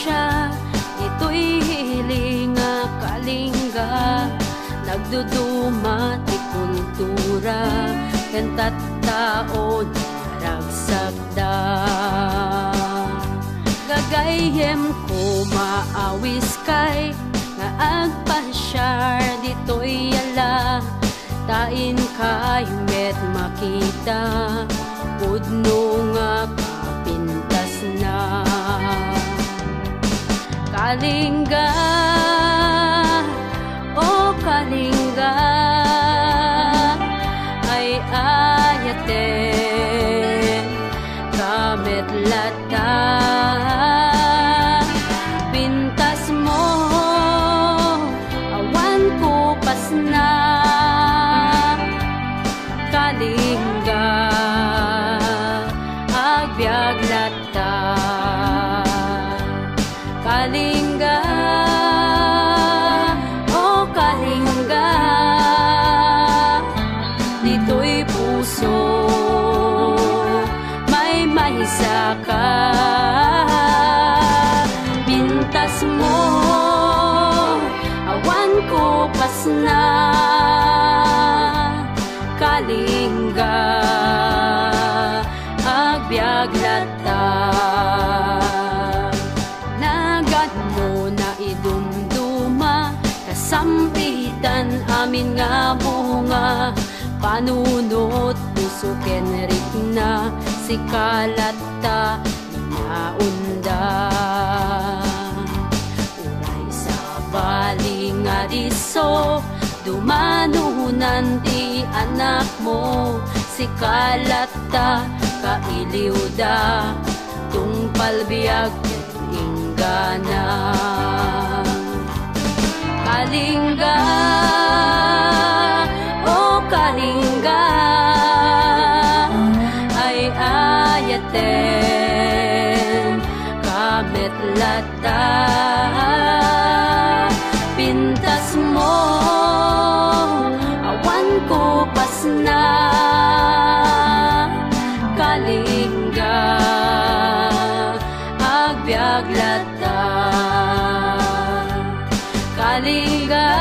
siya, ito'y hiling nga kalingga. Nagduduma ti kultura, kantat taon ragsagda. Gagayem ko maawis kay, nga agpasyar dito'y yala. Tain kay met makita, pudno nga kapintas na. Kalingga, o kalingga, ay ayaten kamet lata. Pintas mo, awan ko pas na. Kalingga, agbyag lata. Kalingga, o kalingga, dito'y puso may mahisa ka. Pintas mo, awan ko pas na. Kalingga, agbyag lata. Nagad mo na idumduma, kasampitan amin nga bunga. Panunot pusuken rik na, si kalata naunda. Uray sa baling nga diso, dumanunan ti anak mo. Si kalata kailiw da, tungpal biyag inggana. Kalingga, o kalingga, ay ayaten kamet lata. Pintas mo, awan ko pas na. Kalingga, agbyag lata. Kalingga,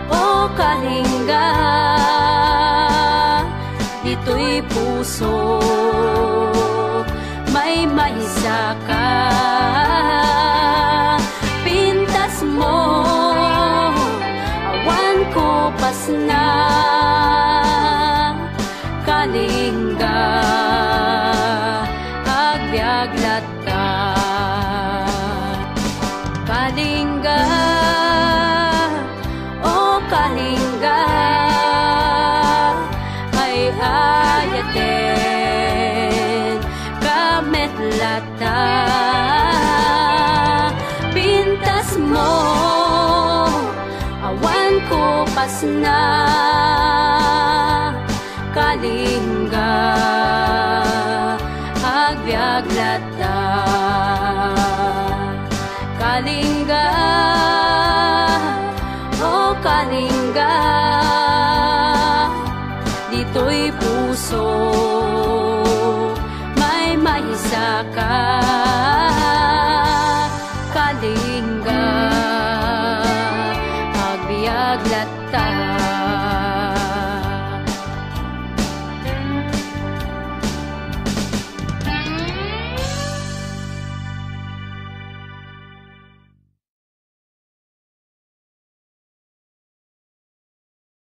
o kalingga, dito'y puso may mahisa ka. Pintas mo, awan ko pas na. Kalingga, agbyag lata. Kalingga, o kalingga, ay ayaten kamet lata. Pintas mo, awan ko pas na. Kalingga, agbyag lata. Kalingga, o kalingga, dito'y puso may mahisa ka. Kalingga, agbyag lata.